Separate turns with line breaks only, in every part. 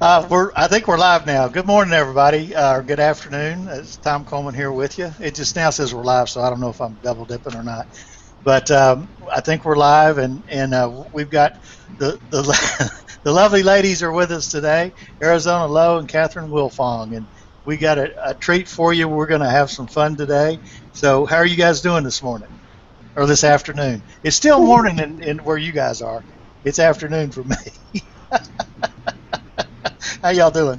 I think we're live now. Good morning, everybody, or good afternoon. It's Tom Coleman here with you. It just now says we're live, so I don't know if I'm double dipping or not. But I think we're live, and we've got the the lovely ladies are with us today, Arizona Lowe and Catherine Wilfong, and we got a treat for you. We're going to have some fun today. So, how are you guys doing this morning or this afternoon? It's still morning in where you guys are. It's afternoon for me. How y'all doing?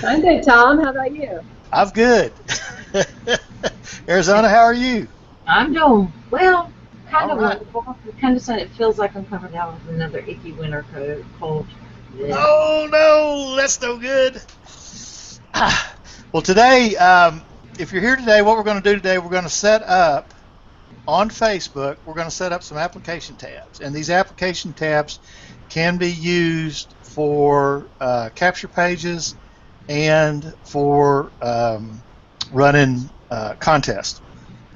I'm good, Tom. How about you?
I'm good. Arizona, how are you?
I'm doing well, kind
All
of
right.
wonderful. Kind of it feels like I'm coming down with another icky winter cold. Yeah.
Oh no, that's no good. Well, today, if you're here today, what we're going to do today, we're going to set up on Facebook. We're going to set up some application tabs, and these application tabs can be used for capture pages and for running contests.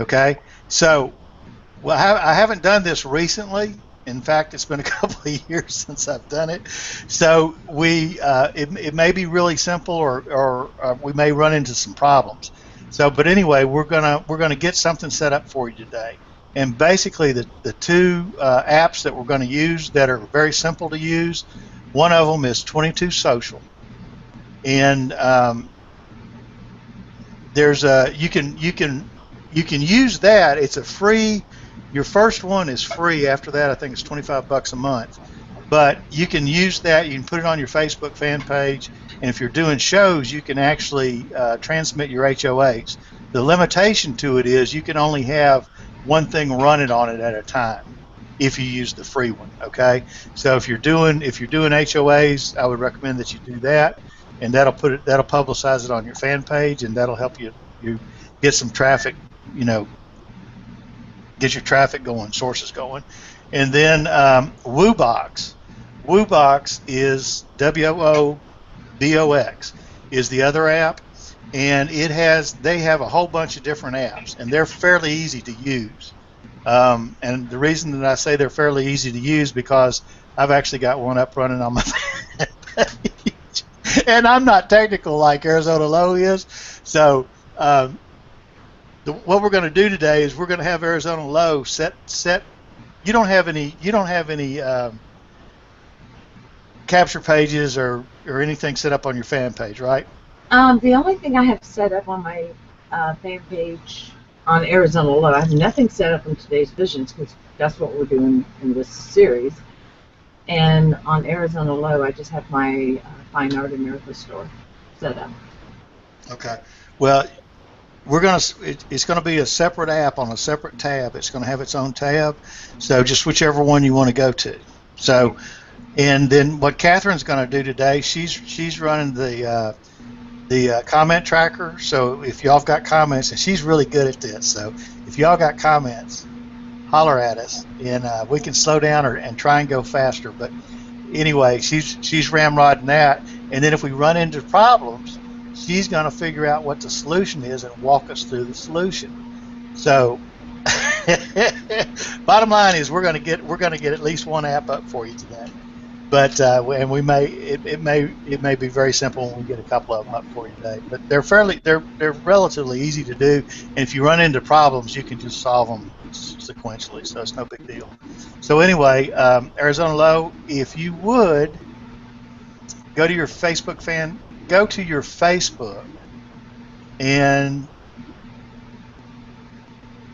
Okay, so well, I haven't done this recently. In fact, it's been a couple of years since I've done it. So it may be really simple, or we may run into some problems. So, but anyway, we're gonna get something set up for you today. And basically, the two apps that we're going to use that are very simple to use, one of them is 22 Social, and there's a you can use that. It's a free. Your first one is free. After that, I think it's $25 a month. But you can use that. You can put it on your Facebook fan page, and if you're doing shows, you can actually transmit your HOAs. The limitation to it is you can only have one thing running on it at a time if you use the free one. Okay, so if you're doing HOAs, I would recommend that you do that, and that'll publicize it on your fan page, and that'll help you get some traffic, you know, get your traffic going, sources going. And then WooBox. WooBox is WOOBOX is the other app, and they have a whole bunch of different apps, and they're fairly easy to use. And the reason that I say they're fairly easy to use because I've actually got one up running on my page, and I'm not technical like Arizona Lowe is. So what we're going to do today is we're going to have Arizona Lowe set. You don't have any capture pages or anything set up on your fan page, right?
The only thing I have set up on my fan page on Arizona Low, I have nothing set up in today's visions because that's what we're doing in this series. And on Arizona Low, I just have my Fine Art America store set up.
Okay. Well, it's going to be a separate app on a separate tab. It's going to have its own tab. So just whichever one you want to go to. So, and then what Catherine's going to do today, she's running the comment tracker. So if y'all got comments, and she's really good at this. So if y'all got comments, holler at us, and we can slow down and try and go faster. But anyway, she's ramrodding that. And then if we run into problems, she's going to figure out what the solution is and walk us through the solution. So, bottom line is we're going to get at least one app up for you today. But and it may be very simple when we get a couple of them up for you today. But they're relatively easy to do, and if you run into problems, you can just solve them sequentially. So it's no big deal. So anyway, Arizona Lowe, if you would go to your Facebook and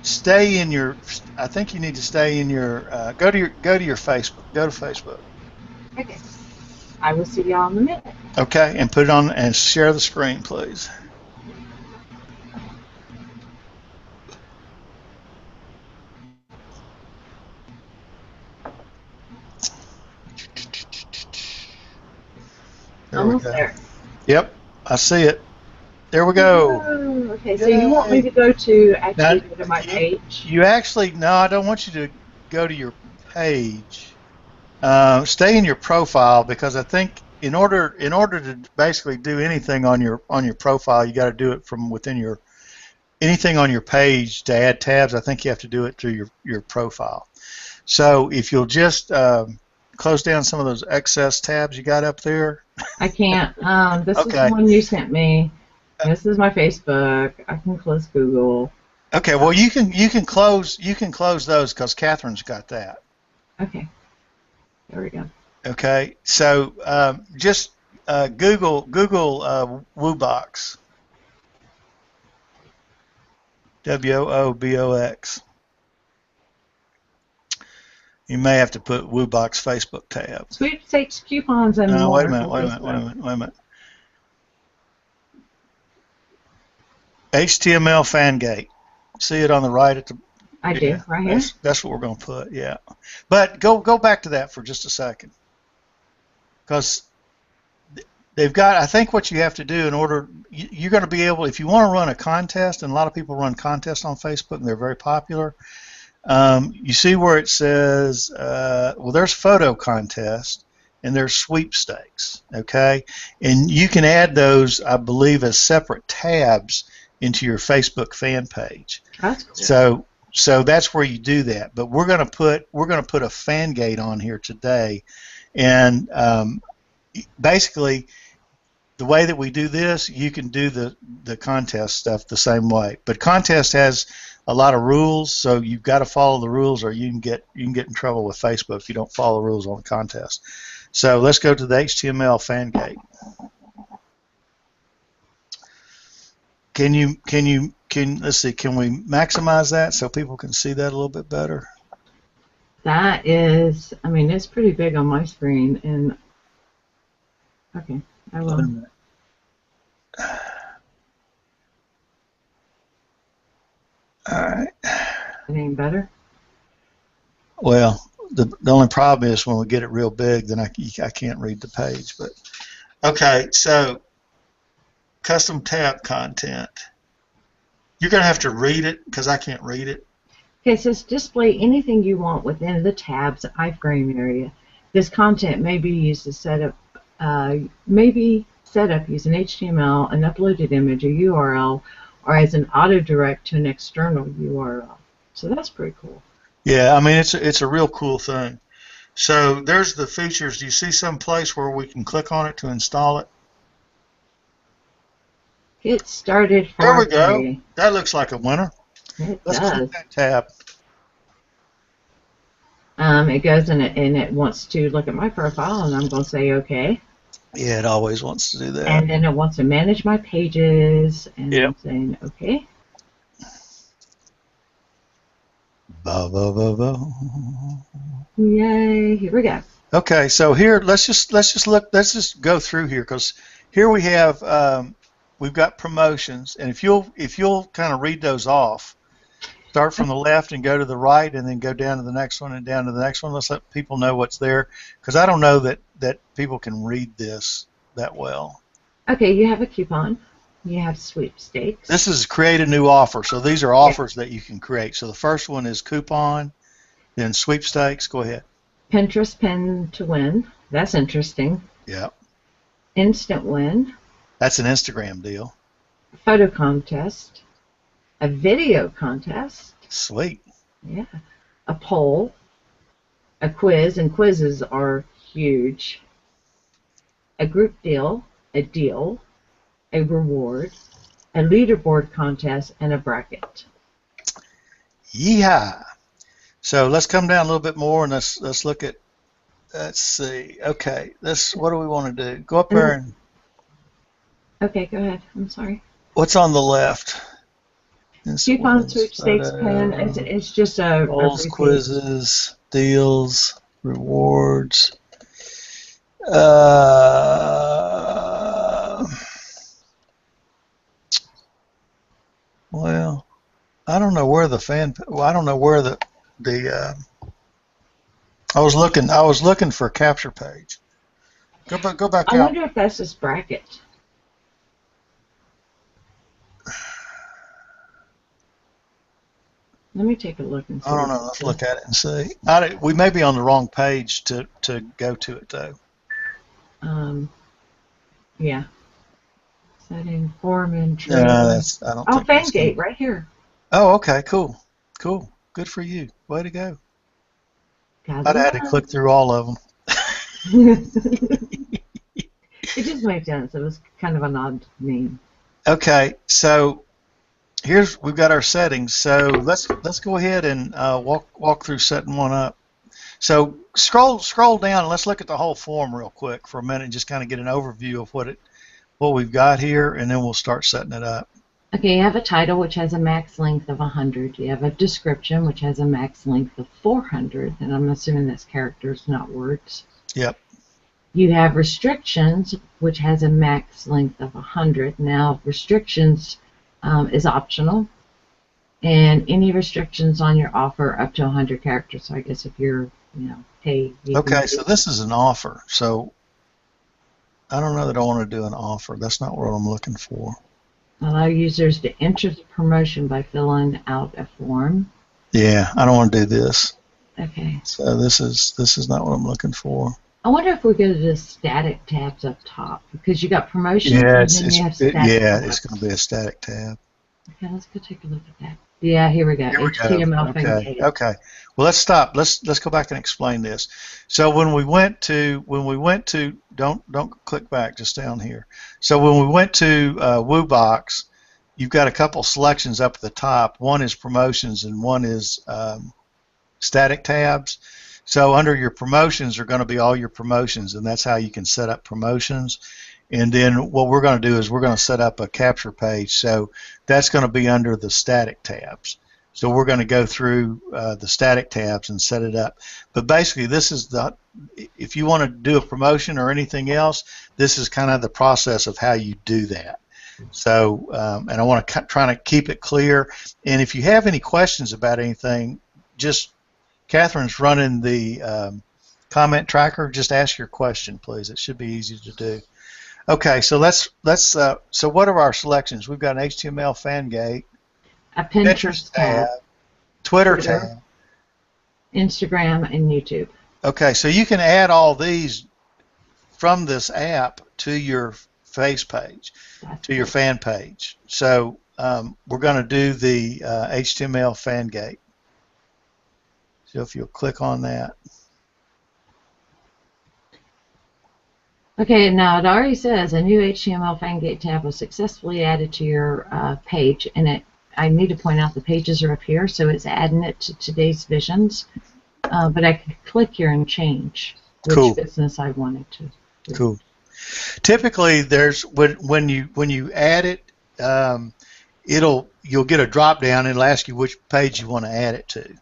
stay in your. I think you need to stay in your. Go to your Facebook. Go to Facebook.
Okay. I will see y'all in a minute.
Okay, and put it on and share the screen, please.
Almost there.
Yep, I see it. There we go.
Oh, okay, so you want me to go to my page?
No, I don't want you to go to your page. Stay in your profile, because I think in order to basically do anything on your profile, you got to do it from within your anything on your page to add tabs. I think you have to do it through your profile. So if you'll just close down some of those excess tabs you got up there?
I can't. This is
Okay.
the one you sent me. This is my Facebook. I can close Google.
Okay. Well, you can close those because Catherine's got that.
Okay. There we go.
Okay. So just Google WooBox. WOOBOX. You may have to put WooBox Facebook tab.
Sweepstakes, coupons, and
No,
more.
wait a minute. HTML Fangate. See it on the right at the.
I do, right here.
That's what we're going to put. Yeah, but go back to that for just a second, because they've got. I think what you have to do in order, you're going to be able, if you want to run a contest, and a lot of people run contests on Facebook, and they're very popular. You see where it says, well, there's photo contest and there's sweepstakes, okay? And you can add those, I believe, as separate tabs into your Facebook fan page.
That's cool.
So that's where you do that. But we're going to put a Fangate on here today, and basically, the way that we do this, you can do the contest stuff the same way. But contest has a lot of rules, so you've got to follow the rules, or you can get in trouble with Facebook if you don't follow the rules on the contest. So let's go to the HTML Fangate. Let's see, can we maximize that so people can see that a little bit better?
That is, I mean, it's pretty big on my screen, and okay, I will.
Wait a minute. All right.
It ain't better?
Well, the only problem is when we get it real big, then I can't read the page. But okay, so custom tab content. You're going to have to read it because I can't read it.
Okay, it says display anything you want within the tab's iframe area. This content may be used to set up using HTML, an uploaded image, a URL, or as an auto-direct to an external URL. So that's pretty cool.
Yeah, I mean, it's a real cool thing. So there's the features. Do you see some place where we can click on it to install it?
Get started for
There we go.
free.
That looks like a winner. Let's click that tab.
It goes and it wants to look at my profile, and I'm going to say OK.
Yeah, it always wants to do that.
And then it wants to manage my pages, and I'm saying OK. Yay! Here we go.
Okay, so here let's just go through here, because here we have we've got promotions, and if you'll kind of read those off, start from the left and go to the right, and then go down to the next one and down to the next one. Let's let people know what's there, because I don't know that people can read this that well.
Okay, you have a coupon. You have sweepstakes.
This is create a new offer. So these are offers that you can create. So the first one is coupon, then sweepstakes. Go ahead.
Pinterest pin to win. That's interesting.
Yeah.
Instant win.
That's an Instagram deal.
Photo contest. A video contest.
Sweet.
Yeah. A poll. A quiz, and quizzes are huge. A group deal. A deal. A reward, a leaderboard contest, and a bracket.
Yeehaw! So let's come down a little bit more, and let's look at. Let's see. Okay, what do we want to do? Go up there and.
Okay, go ahead. I'm sorry.
What's on the left?
Coupon, sweepstakes, pen. It's just a.
Polls, quizzes, deals, rewards. Well, I don't know where the I don't know where the I was looking for a capture page. Go back
I
out.
wonder if that's this bracket. Let me take a look and see.
I don't know. Let's look at it and see. We may be on the wrong page to go to it though.
Yeah. Setting form intro.
No, I don't.
Oh,
think that's
Fangate right here.
Oh, okay, cool. Good for you. Way to go. I'd have had to click through all of them.
It just made sense. It was kind of an odd name.
Okay, so we've got our settings. So let's go ahead and walk through setting one up. So scroll down and let's look at the whole form real quick for a minute and just kind of get an overview of what we've got here, and then we'll start setting it up.
Okay, you have a title which has a max length of 100. You have a description which has a max length of 400, and I'm assuming that's characters, not words.
Yep.
You have restrictions which has a max length of 100. Now, restrictions is optional, and any restrictions on your offer up to 100 characters. So I guess if you're, hey.
Okay, so this is an offer. So I don't know that I want to do an offer. That's not what I'm looking for.
Allow users to enter the promotion by filling out a form.
Yeah, I don't want to do this.
Okay.
So this is not what I'm looking for.
I wonder if we go to the static tabs up top, because you got promotions
Yeah,
and then you have static tabs.
it's going to be a static tab.
Okay, let's go take a look at that. Yeah, here we go.
Here we
HTML
go. Okay. Well, let's stop. Let's go back and explain this. So when we went to don't click back, just down here. So when we went to WooBox, you've got a couple selections up at the top. One is promotions and one is static tabs. So under your promotions are going to be all your promotions, and that's how you can set up promotions. And then what we're going to do is we're going to set up a capture page. So that's going to be under the static tabs. So we're going to go through the static tabs and set it up. But basically, this is if you want to do a promotion or anything else, this is kind of the process of how you do that. So, and I want to try to keep it clear. And if you have any questions about anything, Catherine's running the comment tracker. Just ask your question, please. It should be easy to do. Okay, so so what are our selections? We've got an HTML fan gate,
a Pinterest tab,
Twitter tab,
Instagram, and YouTube.
Okay, so you can add all these from this app to your face page, to your fan page. So we're going to do the HTML fan gate. So if you'll click on that.
Okay, now it already says a new HTML FanGate tab was successfully added to your page, and I need to point out the pages are up here, so it's adding it to today's visions. But I can click here and change which business I wanted to do.
Cool. Typically, there's when you add it, you'll get a drop down and it'll ask you which page you want to add it to.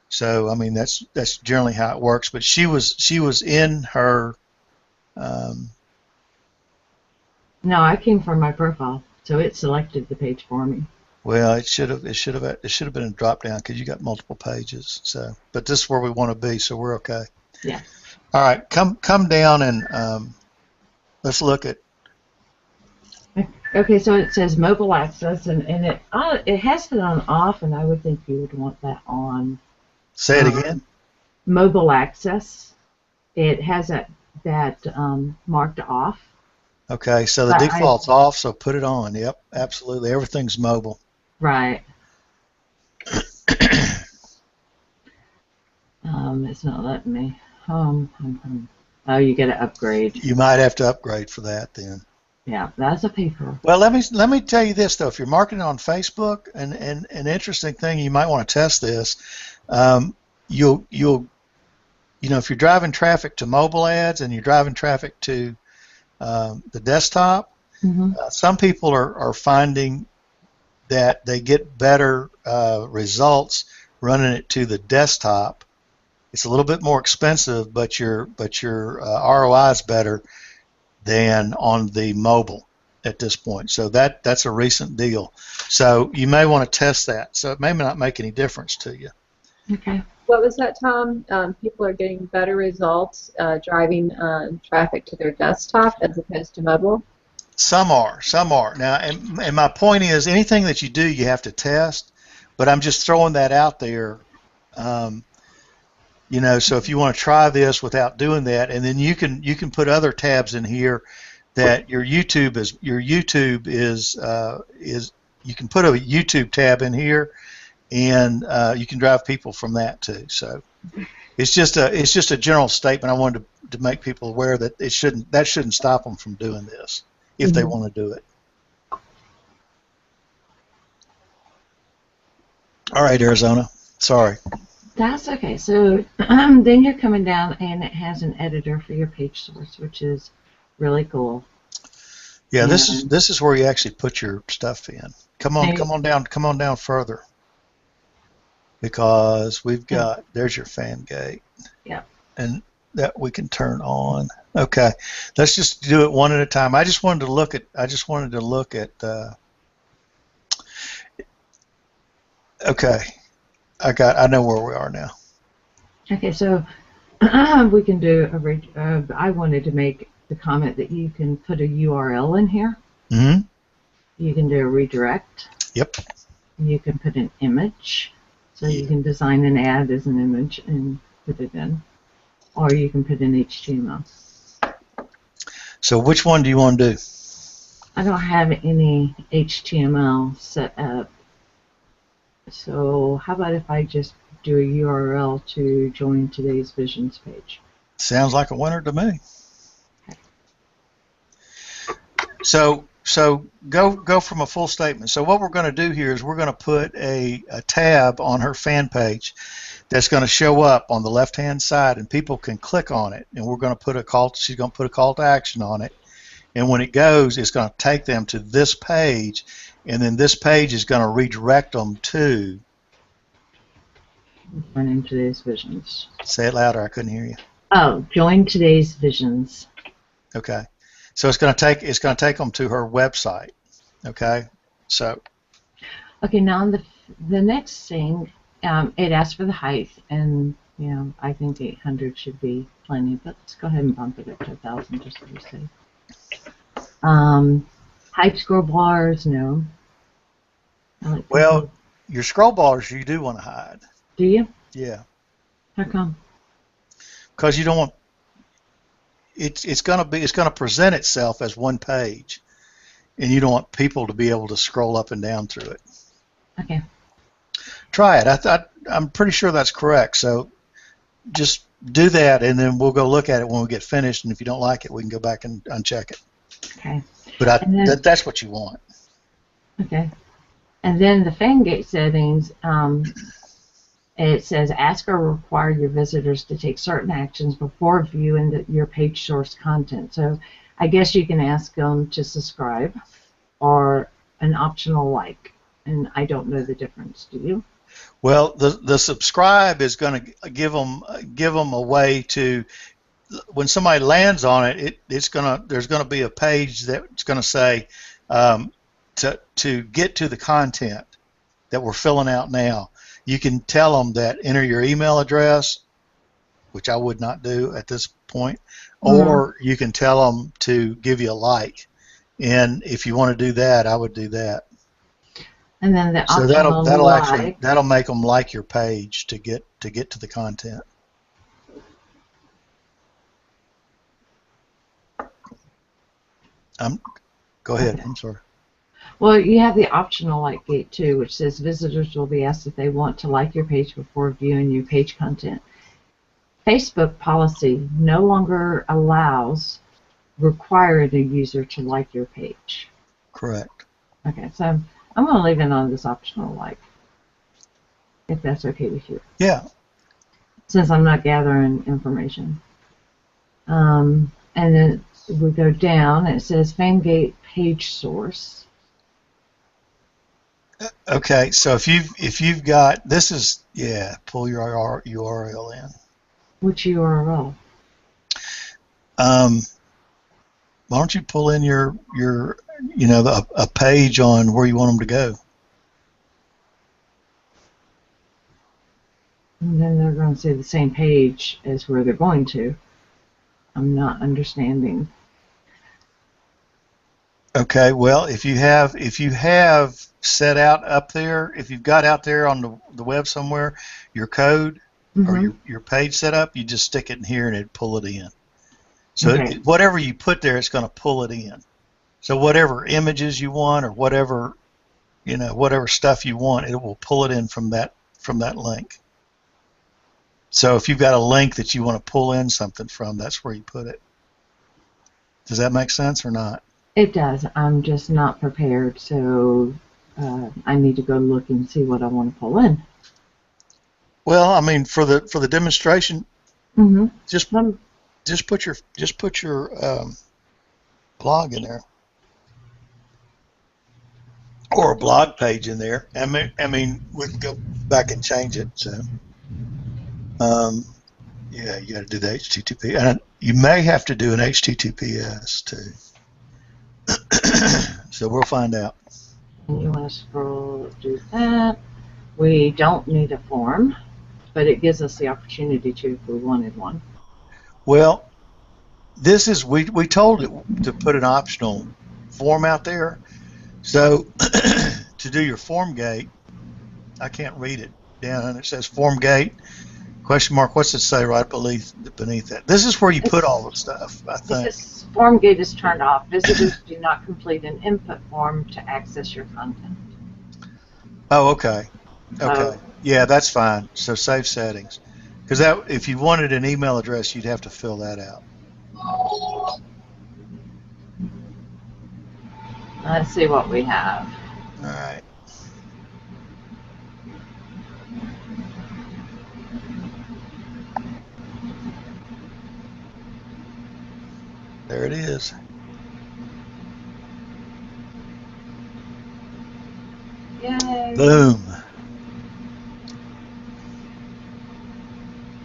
So I mean that's generally how it works. But she was in her.
No, I came from my profile, so it selected the page for me.
Well, it should have been a drop down because you got multiple pages. So, but this is where we want to be, so we're okay.
Yeah.
All right, come down and let's look at.
Okay, so it says mobile access, and it has it on off, and I would think you would want that on.
Say it again.
Mobile access. It has that marked off.
Okay, so the default's off, so put it on. Yep, absolutely. Everything's mobile.
Right. It's not letting me. Oh, you get to upgrade.
You might have to upgrade for that then.
Yeah, that's a paper.
Well, let me tell you this though. If you're marketing on Facebook, and an interesting thing, you might want to test this. You'll if you're driving traffic to mobile ads and you're driving traffic to the desktop, some people are finding that they get better results running it to the desktop. It's a little bit more expensive, but your ROI is better than on the mobile at this point. So that's a recent deal. So you may want to test that. So it may not make any difference to you.
Okay.
What was that, Tom? People are getting better results driving traffic to their desktop as opposed to mobile?
Some are. Now, and my point is, anything that you do, you have to test. But I'm just throwing that out there. So if you want to try this without doing that, and then you can put other tabs in here that your YouTube is you can put a YouTube tab in here, and you can drive people from that too. So it's just a general statement I wanted to make people aware that that shouldn't stop them from doing this if they want to do it. All right, Arizona. Sorry.
That's okay. So then you're coming down, and it has an editor for your page source, which is really cool.
Yeah, this is where you actually put your stuff in. Come on down further. Because we've got, there's your fan gate.
Yeah.
And that we can turn on. Okay. Let's just do it one at a time. I just wanted to look at okay. I know where we are now.
Okay, so we can do I wanted to make the comment that you can put a URL in here.
Mm-hmm.
You can do a redirect.
Yep.
You can put an image. So you can design an ad as an image and put it in. Or you can put in HTML.
So which one do you want to do?
I don't have any HTML set up. So how about if I just do a URL to join today's Visions page?
Sounds like a winner to me.
Okay.
So go from a full statement. So what we're going to do here is we're going to put a tab on her fan page that's going to show up on the left-hand side, and people can click on it. And we're going to put she's going to put a call to action on it. And when it goes, it's going to take them to this page, and then this page is going to redirect them to.
Join today's Visions.
Say it louder. I couldn't hear you.
Oh, join today's Visions.
Okay. So it's going to take them to her website. Okay. So.
Okay. Now the next thing, it asks for the height, and I think 800 should be plenty. But let's go ahead and bump it up to 1,000 just to be safe. Height scroll bars, no.
Well, your scroll bars you do want to hide.
Do you?
Yeah.
How come?
Because you don't want. It's going to present itself as one page, and you don't want people to be able to scroll up and down through it.
Okay.
Try it. I'm pretty sure that's correct. So just do that, and then we'll go look at it when we get finished. And if you don't like it, we can go back and uncheck it.
Okay.
But that's what you want.
Okay. And then the FanGate settings. It says ask or require your visitors to take certain actions before viewing your page source content. So I guess you can ask them to subscribe or an optional like, and I don't know the difference. Do you?
Well, the subscribe is going to give them a way to, when somebody lands on it, there's going to be a page that's going to say to get to the content that we're filling out now. You can tell them that enter your email address, which I would not do at this point, or you can tell them to give you a like. And if you want to do that, I would do that.
And then the
so
optional
that'll make them like your page to get to the content. Go ahead. I'm sorry.
Well, you have the optional like gate too, which says visitors will be asked if they want to like your page before viewing your page content. Facebook policy no longer requires a user to like your page.
Correct.
Okay, so I'm going to leave it on this optional like, if that's okay with you.
Yeah.
Since I'm not gathering information. And then we go down, and it says FanGate page source.
Okay, so if you've got pull your URL in.
Which URL?
Why don't you pull in your a page on where you want them to go?
And then they're going to say the same page as where they're going to. I'm not understanding. Okay,
well, if you have set out up there, if you've got out there on the web somewhere, your code or your page set up, you just stick it in here and it'd pull it in. So whatever you put there, it's going to pull it in. So whatever images you want or whatever stuff you want, it will pull it in from that link. So if you've got a link that you want to pull in something from, that's where you put it. Does that make sense or not?
It does. I'm just not prepared, so I need to go look and see what I want to pull in.
Well, I mean, for the demonstration,
Mm-hmm.
just put your blog in there, or a blog page in there. I mean, we can go back and change it. So, yeah, you got to do the HTTP, and you may have to do an HTTPS too. So we'll find out.
And you want to scroll, do that. We don't need a form, but it gives us the opportunity to if we wanted one.
Well, this is we told it to put an optional form out there. So to do your form gate, I can't read it down, and it says form gate question mark. What's it say right beneath that? This is where you put all the stuff, I think.
This form gate is turned off. Visitors do not complete an input form to access your content.
Oh, okay. Okay. Yeah, that's fine. So save settings. Because that, if you wanted an email address, you'd have to fill that out.
Let's see what we have.
All right. There it is.
Yay.
Boom.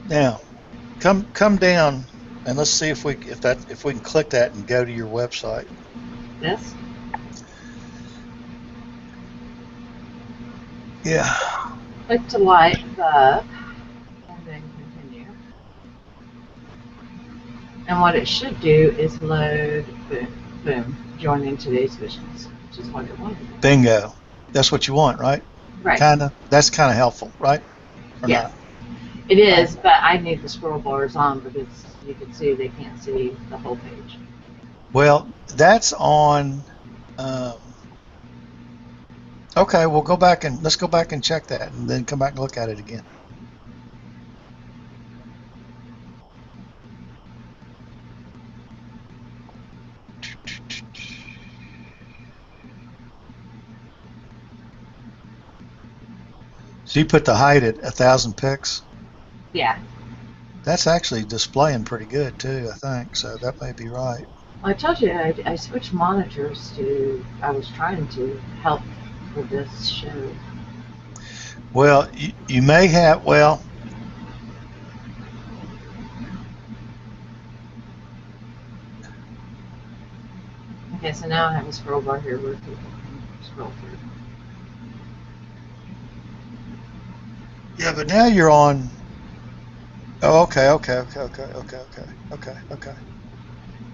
Now, come down and let's see if we can click that and go to your website.
This?
Yeah.
Click to light the and then continue. And what it should do is load, boom, join in today's visions, which is what it wanted.
Bingo. That's what you want, right?
Right.
Kinda. That's kind of helpful, right? Or
Yes.
not?
It is, but I need the scroll bars on because you can see they can't see the whole page.
Well, that's on. Okay, we'll go back and let's go back and check that, and then come back and look at it again. So you put the height at 1,000 pics.
Yeah.
That's actually displaying pretty good too, I think. So that may be right.
Well, I told you I switched monitors to. I was trying to help with this show.
Well, you may have. Well,
Okay, so now I have a scroll bar here where people can scroll through.
yeah, but now you're on. Oh, okay.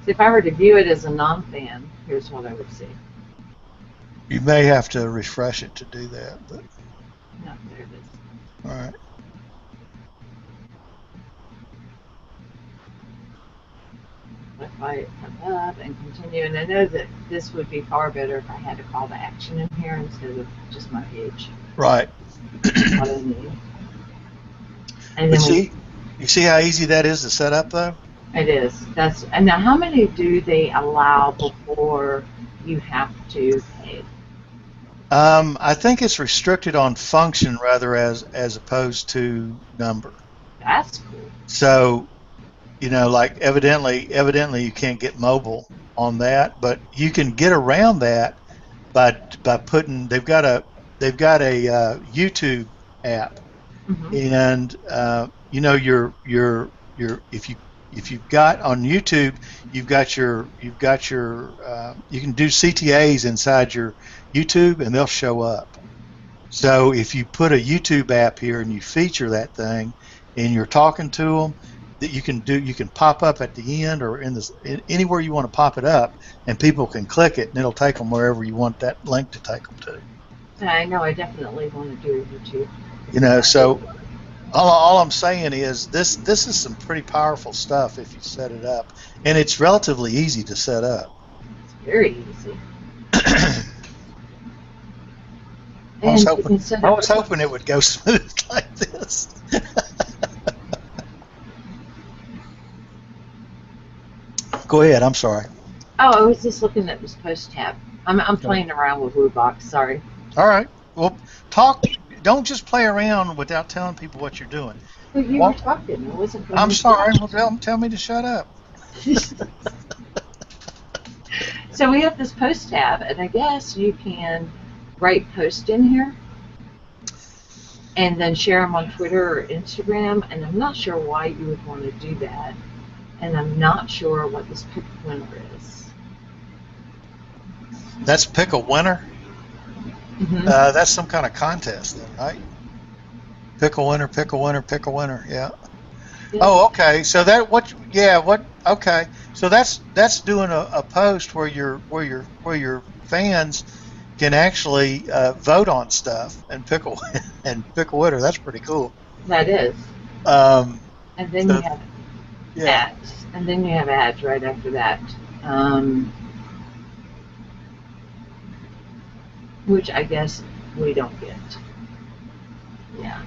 See, if I were to view it as a non-fan, here's what I would see.
You may have to refresh it to do that, but
No, there it is.
all right.
If I come up and continue, and I know that this would be far better if I had a call to action in here instead of just my page.
Right.
What I need. And
But
then
you see how easy that is to set up, though?
it is. And now how many do they allow before you have to pay?
I think it's restricted on function rather as opposed to number.
That's cool.
So, like evidently you can't get mobile on that, but you can get around that by putting. They've got a YouTube app, and if you've got on YouTube, you can do CTAs inside your YouTube and they'll show up. So if you put a YouTube app here and you feature that thing and you're talking to them, that you can pop up at the end or anywhere you want to pop it up, and people can click it and it'll take them wherever you want that link to take them to.
I know. I definitely want to do YouTube.
So all I'm saying is this is some pretty powerful stuff if you set it up, and it's relatively easy to set up.
It's very easy.
I was hoping it would go smooth like this. Go ahead. I'm sorry.
Oh, I was just looking at this post tab. I'm playing around with WooBox. Sorry.
All right. Well, talk. Don't just play around without telling people what you're doing.
Well, you were talking. It wasn't.
I'm sorry. Well, tell me to shut up.
So we have this post tab, and I guess you can write posts in here and then share them on Twitter or Instagram, and I'm not sure why you would want to do that, and I'm not sure what this pick winner is.
That's pick a winner?
Mm-hmm.
That's some kind of contest then, right? Pick a winner, pick a winner, pick a winner, yeah.
Yeah.
Oh, okay. So okay. So that's doing a post where your fans can actually vote on stuff and pick a winner. That's pretty cool.
That is.
And
then you have ads. And then you have ads right after that. Which I guess we don't get. Yeah.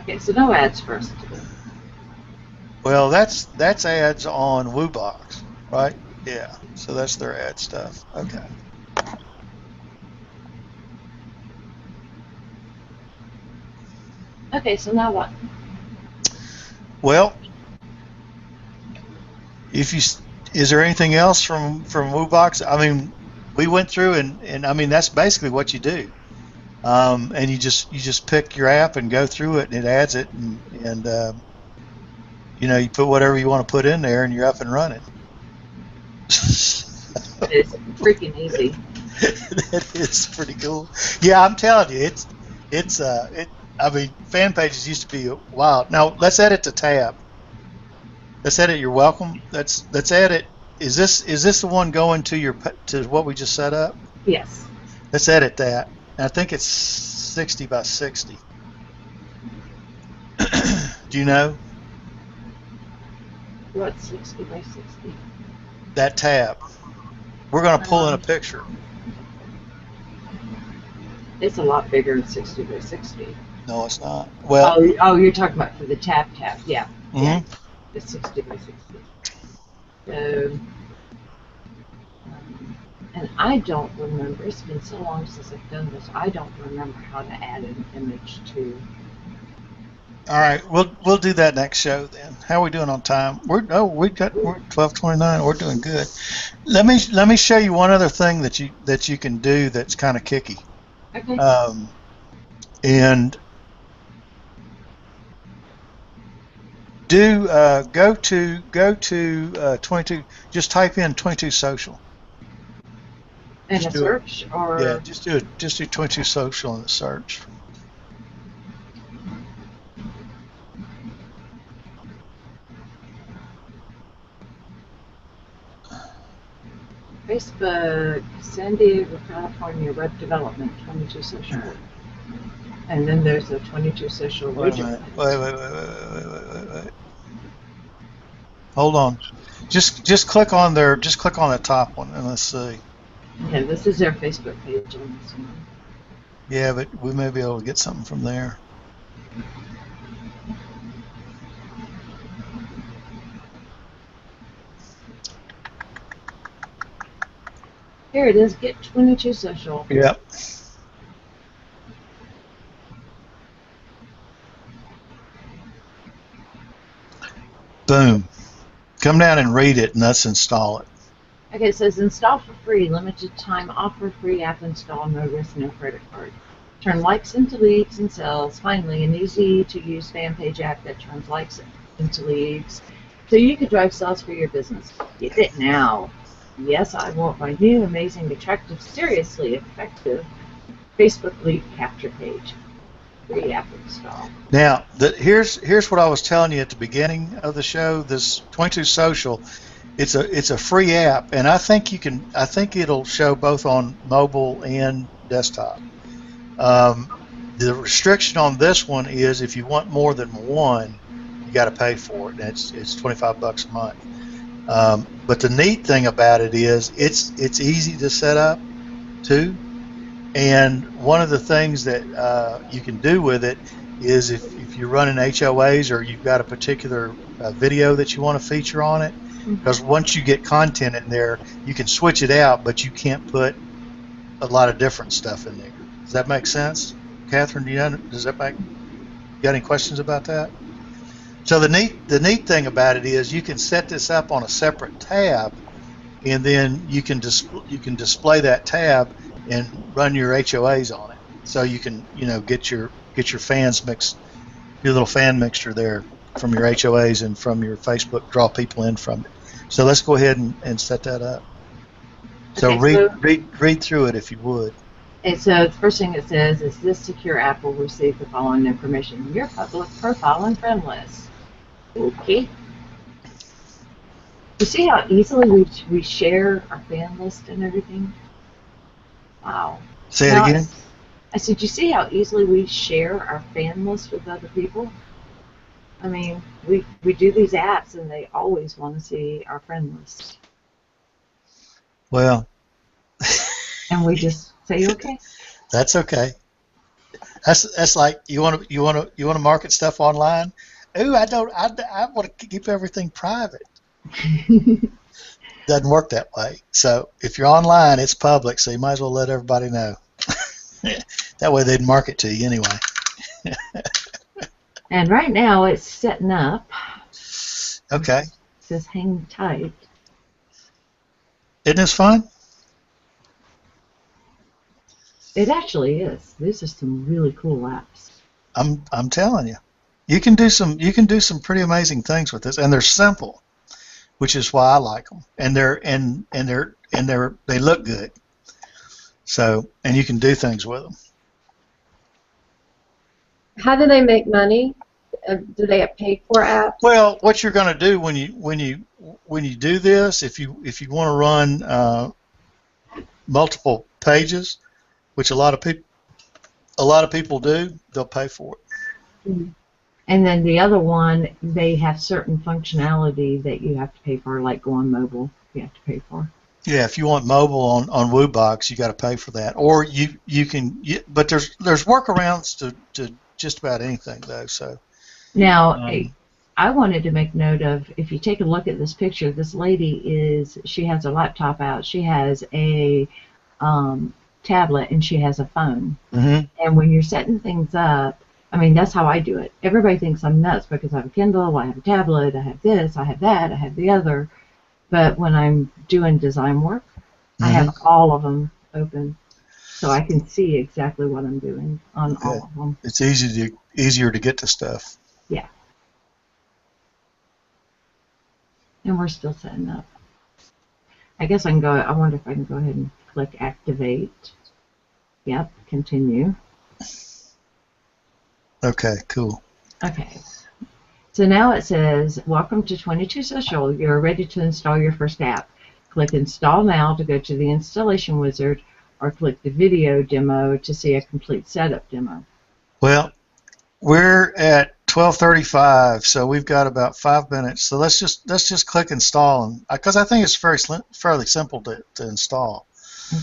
Okay, so no ads first.
Well, that's ads on WooBox, right? Yeah. So that's their ad stuff. Okay.
Okay, so now what?
Well, is there anything else from WooBox? I mean, we went through and I mean that's basically what you do, and you just pick your app and go through it and it adds it and you put whatever you want to put in there and you're up and running.
It's freaking easy.
That is pretty cool. Yeah, I'm telling you, I mean, fan pages used to be wild. Now let's edit the tab. Let's edit your welcome. Let's edit. Is this the one going to what we just set up?
Yes.
Let's edit that. And I think it's 60 by 60. Do you know?
What's 60 by 60?
That tab. We're going to pull in a picture.
It's a lot bigger than 60 by 60.
No, it's not. Well.
Oh, you're talking about for the tab. Yeah.
Mm-hmm.
Yeah. It's 60 by 60. So, and I don't remember. It's been so long since I've done this. I don't remember how to add an image to.
All right, we'll do that next show then. How are we doing on time? We're 12:29. We're doing good. Let me show you one other thing that you can do that's kind of kicky.
Okay.
And go to 22. Just type in 22 social.
In a search or
yeah, just do 22 social in the search.
Facebook, San Diego, California Web Development 22 social. And then there's a 22 social widget.
Wait. Hold on. Just click on the top one and let's see.
Yeah, this is their Facebook page on this one.
Yeah, but we may be able to get something from there.
Here it is, get 22 social.
Yep. Boom. Come down and read it and let's install it.
Okay, it says install for free, limited time offer, free app install, no risk, no credit card. Turn likes into leads and sales. Finally, an easy to use fan page app that turns likes into leads so you can drive sales for your business. Get it now. Yes, I want my new, amazing, attractive, seriously effective Facebook lead capture page. Free app install.
Now, here's what I was telling you at the beginning of the show. This 22 Social, it's a free app, and I think it'll show both on mobile and desktop. The restriction on this one is if you want more than one, you got to pay for it, and it's $25 a month. But the neat thing about it is it's easy to set up too, and one of the things that you can do with it is if you're running HOAs or you've got a particular video that you want to feature on it, Because once you get content in there, you can switch it out, but you can't put a lot of different stuff in there. Does that make sense, Catherine? Does that make? You got any questions about that? So the neat thing about it is you can set this up on a separate tab, and then you can display that tab and run your HOAs on it. So you can get your fans mix, your little fan mixture there from your HOAs and from your Facebook, draw people in from it. So let's go ahead and set that up. So
Okay,
read through it if you would.
and so the first thing it says is this secure app will receive the following information: your public profile and friend list. Okay. You see how easily we share our fan list and everything? Wow.
Say it
Now,
again.
I said, you see how easily we share our fan list with other people? I mean, we do these apps and they always want to see our friend list.
Well,
And we just say, okay.
that's okay. That's like you want to market stuff online. Ooh, I want to keep everything private. Doesn't work that way. So if you're online, it's public, so you might as well let everybody know. That way they'd market to you anyway.
And right now it's setting up.
Okay.
It says hang tight.
Isn't this fun?
It actually is. These are some really cool apps.
I'm telling you. You can do some pretty amazing things with this, and they're simple, which is why I like them. And they look good. So, and you can do things with them.
How do they make money? Do they have paid for apps?
Well, what you're going to do when you do this, if you want to run multiple pages, which a lot of people do, they'll pay for it.
Mm-hmm.
And then the other one, they have certain functionality that you have to pay for, like going mobile. You have to pay for.
Yeah, if you want mobile on WooBox, you got to pay for that. Or you can, but there's workarounds to just about anything though. So
Now, I wanted to make note of, if you take a look at this picture, this lady she has a laptop out, she has a tablet, and she has a phone.
Mm-hmm.
And when you're setting things up, I mean, that's how I do it. Everybody thinks I'm nuts because I have a Kindle, I have a tablet, I have this, I have that, I have the other. But when I'm doing design work, I have all of them open, so I can see exactly what I'm doing on all of them.
It's easier to get to stuff.
Yeah. And we're still setting up. I guess I can go. I wonder if I can go ahead and click activate. Yep. Continue.
Okay. Cool.
Okay. So now it says, welcome to 22 Social. You're ready to install your first app. Click Install Now to go to the installation wizard, or click the video demo to see a complete setup demo.
Well, we're at 12:35, so we've got about 5 minutes. So let's just click Install, because I think it's fairly simple to install.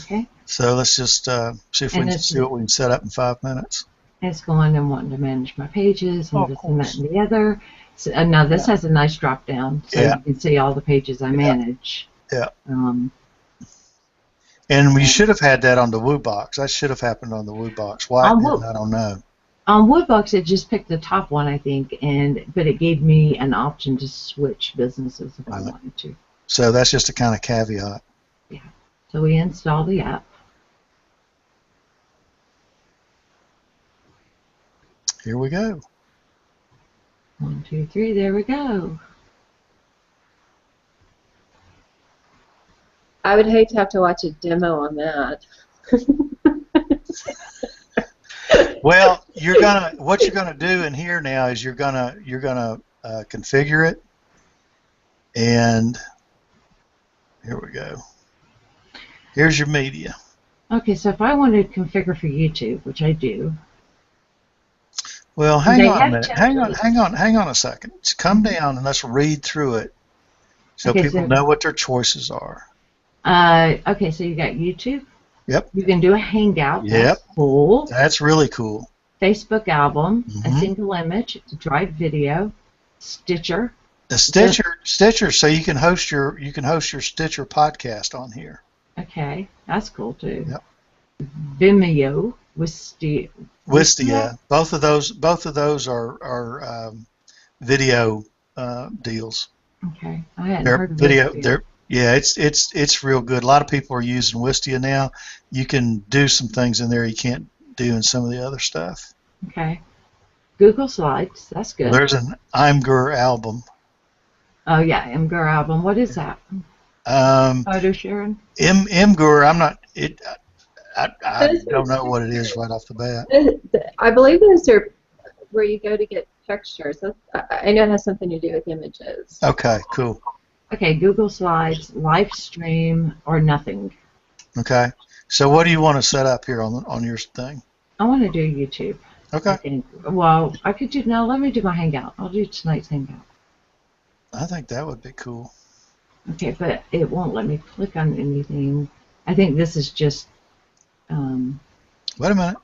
Okay.
So let's just see if we can see what we can set up in 5 minutes.
It's going and wanting to manage my pages and this and that and the other. So, now this has a nice drop down, so you can see all the pages I manage.
Yeah.
And
we should have had that on the WooBox. That should have happened on the WooBox. Why? I don't know.
On WooBox, it just picked the top one, I think, but it gave me an option to switch businesses if I wanted to.
So that's just a kind of caveat.
Yeah. So we install the app.
Here we go.
1, 2, 3. There we go.
I would hate to have to watch a demo on that.
Well, what you're gonna do in here now is you're gonna configure it, and here we go. Here's your media.
Okay, so if I wanted to configure for YouTube, which I do.
Well, hang on a minute. Hang on a second. Just come down and let's read through it so people know what their choices are.
Okay, so you got YouTube.
Yep.
You can do a Hangout.
Yep.
That's cool.
That's really cool.
Facebook album, a single image, Drive video, Stitcher,
The Stitcher, so you can host your Stitcher podcast on here.
Okay, that's cool too.
Yep.
Vimeo, Wistia.
Wistia. Both of those are video deals.
Okay, I hadn't
They're
heard of
video.
Wistia.
It's real good. A lot of people are using Wistia now. You can do some things in there you can't do in some of the other stuff.
Okay. Google Slides, that's good.
There's an Imgur album.
Oh yeah, Imgur album. What is that? Photo sharing?
Imgur. I'm not. I don't know what it is right off the bat.
I believe those are where you go to get pictures. I know it has something to do with images.
Okay, cool.
Okay, Google Slides, live stream, or nothing.
Okay. So what do you want to set up here on your thing?
I want to do YouTube.
Okay.
I think. Well, I could do no. Let me do my Hangout. I'll do tonight's Hangout.
I think that would be cool.
Okay, but it won't let me click on anything. I think this is just.
Wait a minute.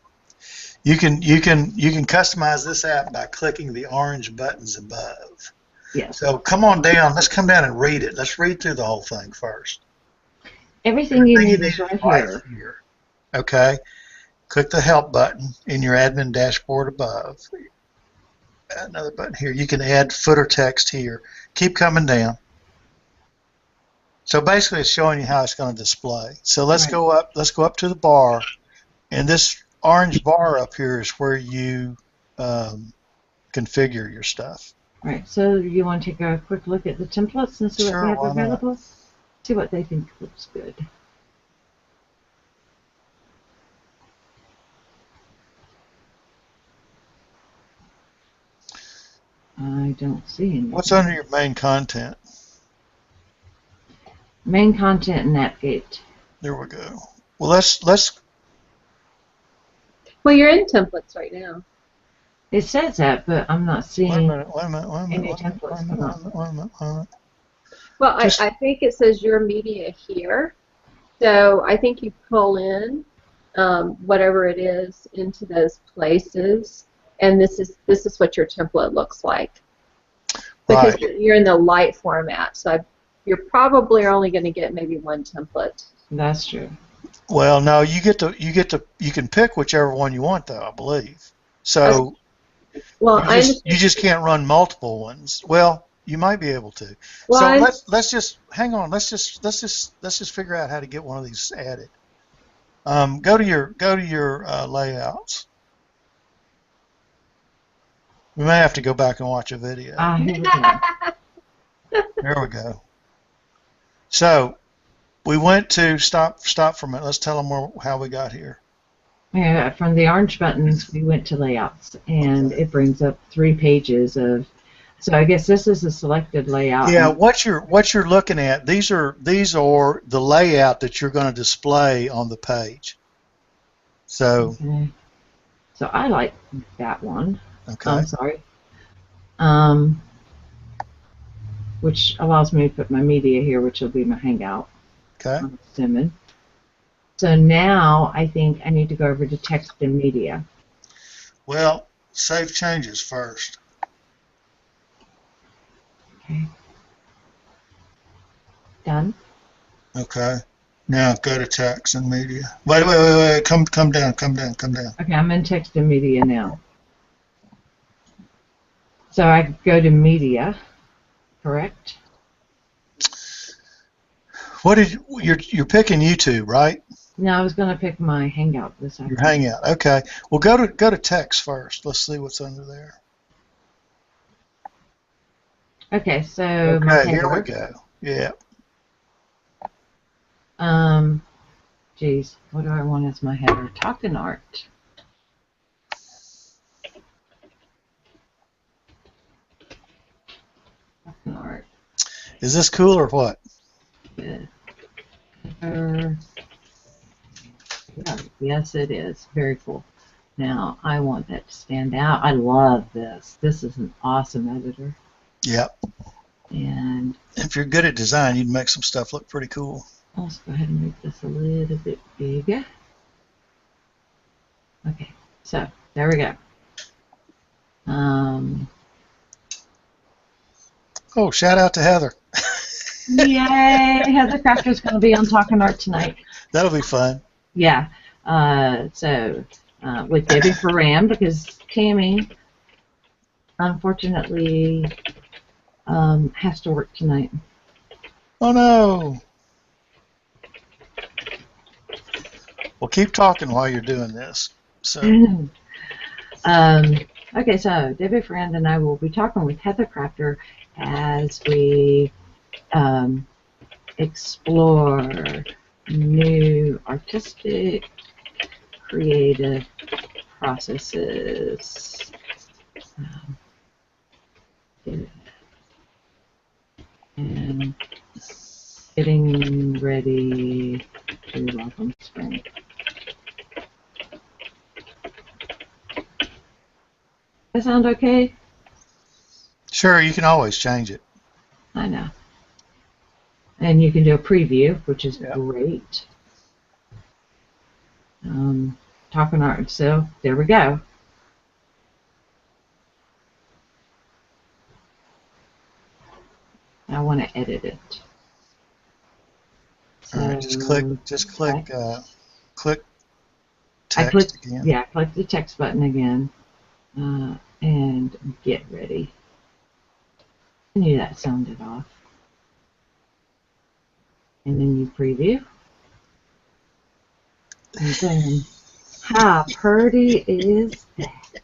You can customize this app by clicking the orange buttons above.
Yes.
So come on down. Let's come down and read it. Let's read through the whole thing first.
Everything you need is right here.
Okay. Click the help button in your admin dashboard above. Another button here. You can add footer text here. Keep coming down. So basically, it's showing you how it's going to display. So let's go up. Let's go up to the bar, and this orange bar up here is where you configure your stuff.
Right. So you want to take a quick look at the templates and see what they have available?
Not?
See what they think looks good. I don't see anything.
What's under your main content?
Main content and navigate.
There we go. Well, let's.
Well, you're in templates right now.
It says that, but I'm not seeing
Wait a minute.
any templates.
Well, I think it says your media here. So I think you pull in whatever it is into those places, and this is what your template looks like. Because you're in the light format, so you're probably only going to get maybe one template.
That's true.
Well, no, you can pick whichever one you want, though, I believe. So
well,
you just can't run multiple ones. Well, you might be able to.
Well,
so let's just hang on. Let's just figure out how to get one of these added. Go to your layouts. We may have to go back and watch a video.
Here we go.
There we go. So we went to stop for a minute. Let's tell them how we got here.
Yeah, from the orange buttons, we went to layouts, and it brings up 3 pages of. So I guess this is a selected layout.
Yeah, what you're looking at, these are the layout that you're going to display on the page. So.
Okay. So I like that one.
Okay.
I'm sorry. Which allows me to put my media here, which will be my Hangout.
Okay.
I'm assuming. So now I think I need to go over to text and media.
Well, save changes first.
Okay. Done.
Okay. Now go to text and media. Wait. Come down.
Okay, I'm in text and media now. So I go to media, correct?
You're picking YouTube, right?
No, I was going to pick my Hangout this afternoon.
Your Hangout. Okay. Well, go to text first. Let's see what's under there.
Okay, so
okay, here we go. Yeah.
Geez, what do I want as my header? Talking art. Talking art.
Is this cool or what?
Yeah. Yes, it is. Very cool. Now, I want that to stand out. I love this. This is an awesome editor.
Yep.
And
if you're good at design, you'd make some stuff look pretty cool.
Let's go ahead and make this a little bit bigger. Okay, so there we go.
Oh, shout out to Heather.
Yay! Heather Crafter's going to be on Talking Art tonight.
That'll be fun.
Yeah. With Debbie Ferran, because Tammy, unfortunately, has to work tonight.
Oh, no. Well, keep talking while you're doing this. So.
Okay, so Debbie Ferran and I will be talking with Heather Crafter as we explore new artistic, creative processes. And getting ready to welcome spring. That sound okay?
Sure, you can always change it.
I know. And you can do a preview, which is great. Talking art, so there we go. I want to edit it. So,
all right, just click text again.
Yeah, click the text button again, and get ready. I knew that sounded off. And then you preview. And then, how pretty is that?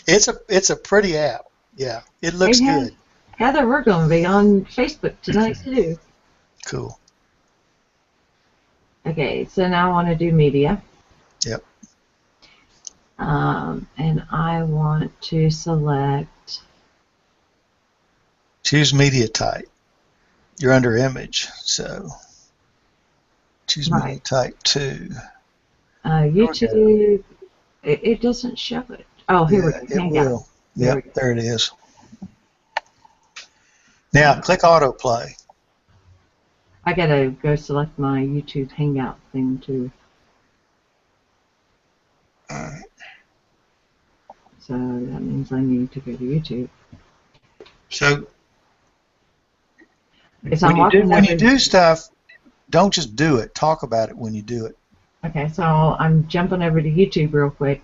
It's a pretty app. Yeah, it looks good.
Heather, we're going to be on Facebook tonight too.
Cool.
Okay, so now I want to do media.
Yep.
And I want to select.
Choose media type. You're under image, so choose media type 2.
YouTube. It doesn't show it. Oh, here we go.
It will. Yep, there it is. Now click autoplay.
I gotta go select my YouTube Hangout thing too.
Alright.
So that means I need to go to YouTube.
So
when
you do stuff, don't just do it. Talk about it when you do it.
Okay, so I'm jumping over to YouTube real quick,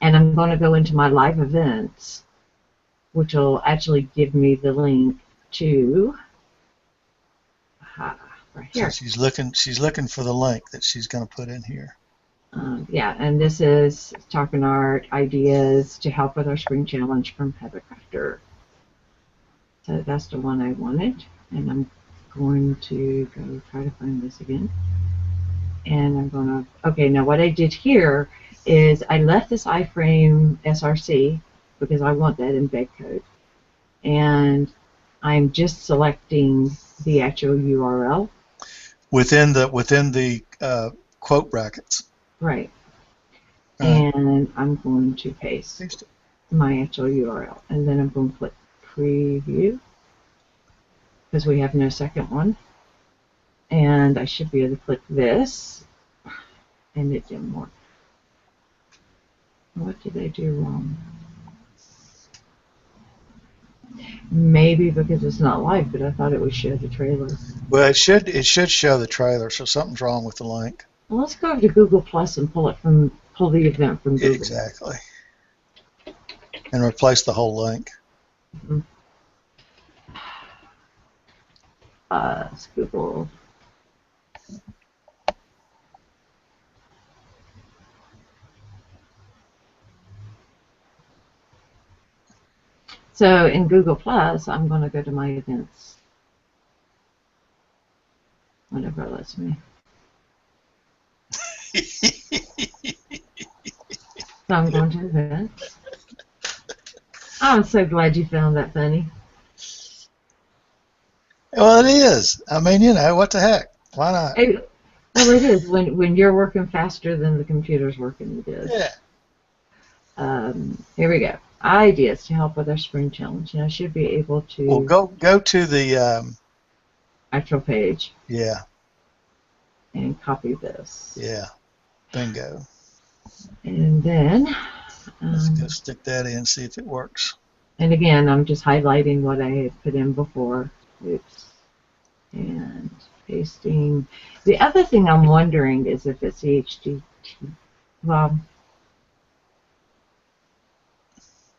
and I'm going to go into my live events, which will actually give me the link to right here.
So she's looking for the link that she's going to put in here.
Yeah, and this is Talking Art Ideas to Help with Our Spring Challenge from Heather Crafter. So that's the one I wanted, and I'm going to go try to find this again. And I'm going to, okay, now what I did here is I left this iframe SRC because I want that embed code. And I'm just selecting the actual URL.
Within the quote brackets.
Right. And I'm going to paste my actual URL. And then I'm going to click preview because we have no second one. And I should be able to click this, and it didn't work. What did I do wrong? Maybe because it's not live, but I thought it would show the trailer.
Well, it should show the trailer, so something's wrong with the link.
Well, let's go over to Google Plus and pull the event from Google.
Exactly. And replace the whole link.
Mm-hmm. It's Google. So in Google Plus, I'm going to go to my events. Whatever it lets me. So I'm going to events. I'm so glad you found that funny.
Well, it is. I mean, you know, what the heck? Why not?
Well, it is. When you're working faster than the computer's working, it is.
Yeah.
Here we go. Ideas to help with our spring challenge. And I should be able to...
Well, go to the...
actual page.
Yeah.
And copy this.
Yeah. Bingo.
And then...
let's go stick that in, see if it works.
And again, I'm just highlighting what I had put in before. Oops. And pasting. The other thing I'm wondering is if it's HTTP. Well,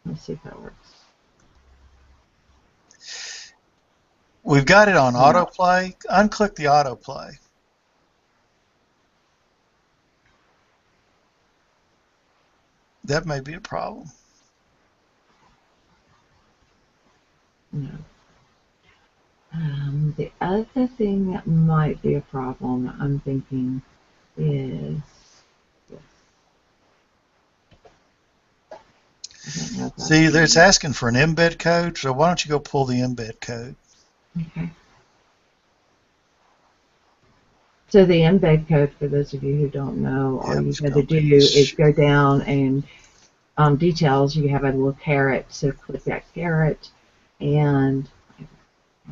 let's see if that works.
We've got it on autoplay. Unclick the autoplay. That may be a problem.
No. The other thing that might be a problem, I'm thinking, is this.
See, it's asking for an embed code, so why don't you go pull the embed code?
Okay. So the embed code, for those of you who don't know, all you got to do is go down and details. You have a little caret, so click that caret, and I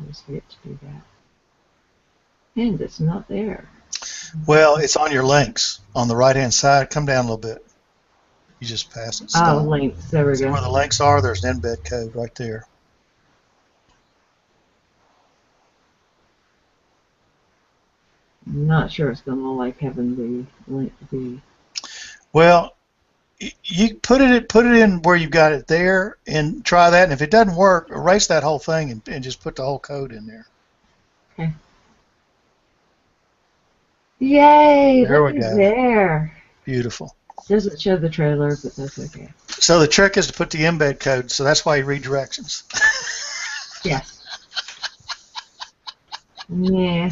always forget to do that. And it's not there.
Well, it's on your links on the right-hand side. Come down a little bit. You just pass it.
Oh, links. There we go.
Where the links are, there's an embed code right there.
I'm not sure it's going to like having the link.
Well, you put it in where you've got it there, and try that. And if it doesn't work, erase that whole thing and just put the whole code in there.
Okay. Yay!
There we go.
There.
Beautiful.
Doesn't show the trailer, but that's okay.
So the trick is to put the embed code. So that's why you read directions.
Yes. Yeah.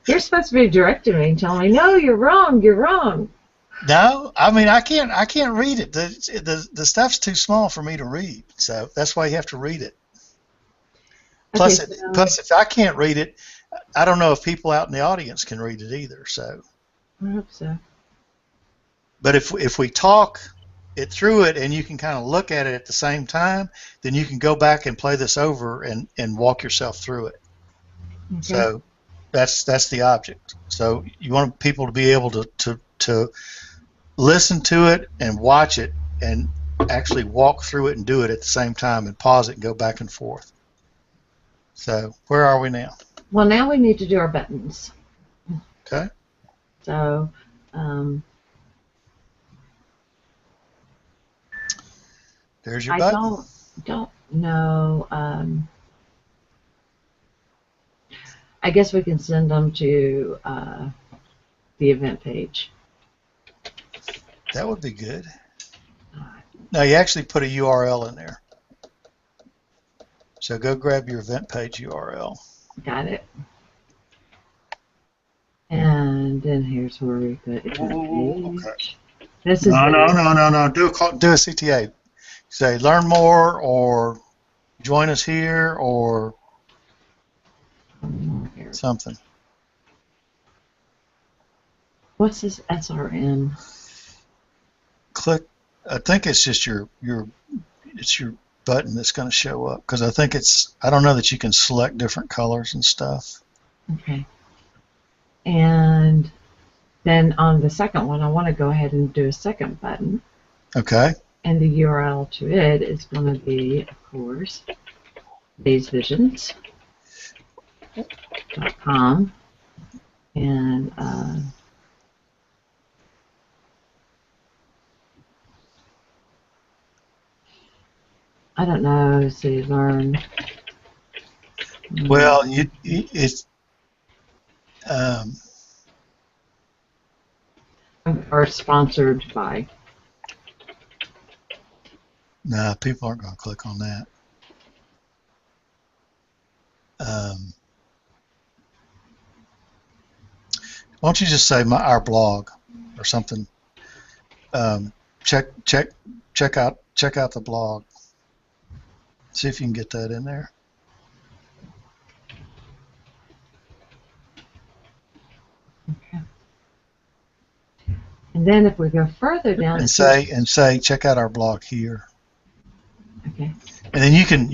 You're supposed to be directing me and telling me, no, you're wrong. You're wrong.
No, I mean I can't read it. The stuff's too small for me to read. So that's why you have to read it. Plus,
Okay,
plus if I can't read it, I don't know if people out in the audience can read it either. So.
I hope so.
But if we talk it through it and you can kind of look at it at the same time, then you can go back and play this over and walk yourself through it. Okay. So that's the object. So you want people to be able to listen to it and watch it and actually walk through it and do it at the same time and pause it and go back and forth. So where are we now?
Well, now we need to do our buttons.
Okay.
So
there's your button.
I don't know. I guess we can send them to the event page.
That would be good. No, you actually put a URL in there. So go grab your event page URL.
Got it. And then here's where we put event page.
Okay.
This is
no. Do a CTA. Say learn more or join us here or something.
What's this SRM?
Click. I think it's just your button that's going to show up because I think I don't know that you can select different colors and stuff.
Okay. And then on the second one, I want to go ahead and do a second button.
Okay.
And the URL to it is going to be, of course, daysvisions.com. And I don't know. See, learn.
Well, it's
or sponsored by.
Nah, people aren't going to click on that. Why don't you just say our blog or something? Check out the blog. See if you can get that in there.
Okay. And then if we go further down
and say check out our blog here.
Okay.
And then you can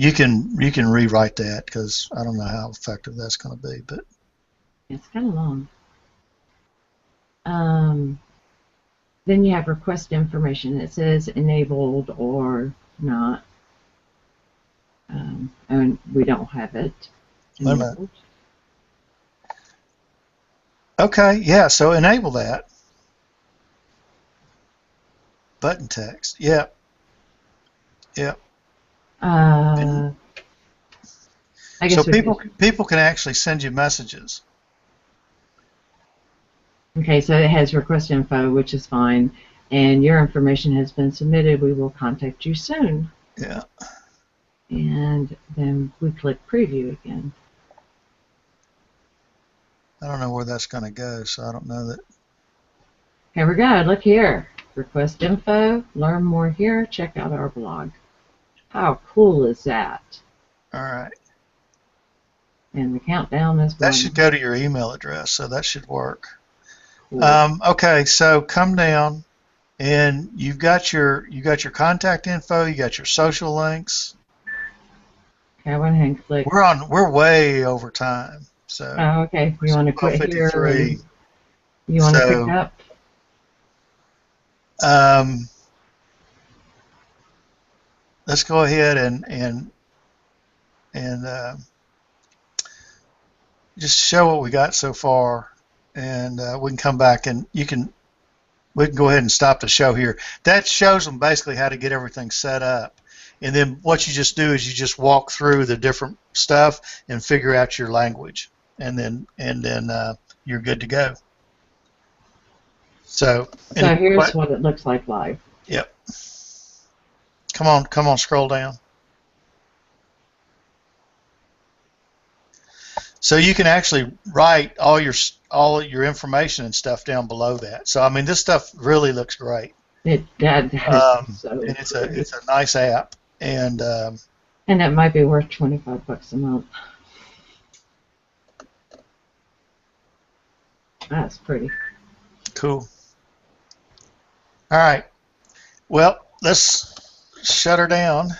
rewrite that because I don't know how effective that's going to be, but
it's kind of long. Then you have request information. It says enabled or not. And we don't have it.
Wait a minute. Okay, yeah, so enable that. Button text, yeah. Yeah.
I guess
so people can actually send you messages.
Okay, so it has request info, which is fine, and your information has been submitted. We will contact you soon.
Yeah.
And then we click preview again.
I don't know where that's going to go, so I don't know that.
Here we go. Look here. Request info. Learn more here. Check out our blog. How cool is that?
All right.
And the countdown is
That
going.
should go to your email address, so that should work.
Cool.
Okay, so come down, and you've got your contact info. You got your social links.
Okay, I went ahead and click.
We're way over time. So.
Oh, okay. You want to quit here? You want to pick up?
Let's go ahead and just show what we got so far, and we can come back and we can go ahead and stop the show here. That shows them basically how to get everything set up, and then what you just do is you just walk through the different stuff and figure out your language, and then you're good to go. So
here's what it looks like live.
Yep. Come on, scroll down. So you can actually write all your information and stuff down below that. So I mean, this stuff really looks great.
And
it's a nice app, and
it might be worth $25 a month. That's pretty
cool. All right. Well, let's shut her down.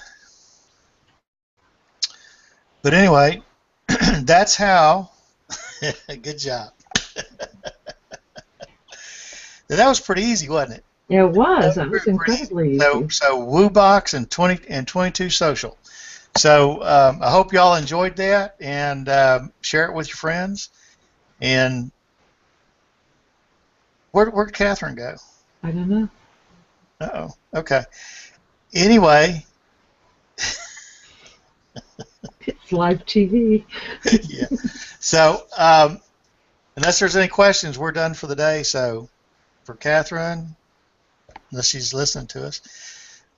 But anyway, that's how. Good job. That was pretty easy, wasn't it?
Yeah, it was. That was incredibly easy.
So WooBox and 22 Social. So I hope y'all enjoyed that, and share it with your friends. And where'd Catherine go?
I don't know.
Uh-oh. Okay. Anyway.
It's live TV.
Yeah. So, unless there's any questions, we're done for the day. So, for Catherine, unless she's listening to us,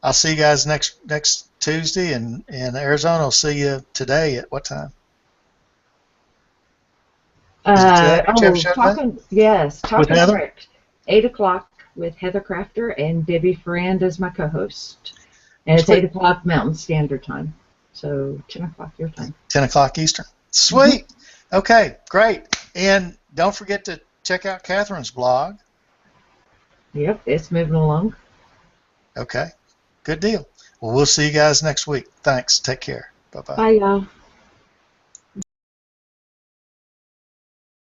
I'll see you guys next Tuesday, and Arizona will see you today at what time?
Talking
Heather?
Correct. 8 o'clock with Heather Crafter and Debbie Friend as my co-host. And it's 8 o'clock Mountain Standard Time. So 10 o'clock your time.
10 o'clock Eastern. Sweet. Mm-hmm. Okay, great. And don't forget to check out Catherine's blog.
Yep, it's moving along.
Okay, good deal. Well, we'll see you guys next week. Thanks. Take care. Bye-bye.
Bye, y'all.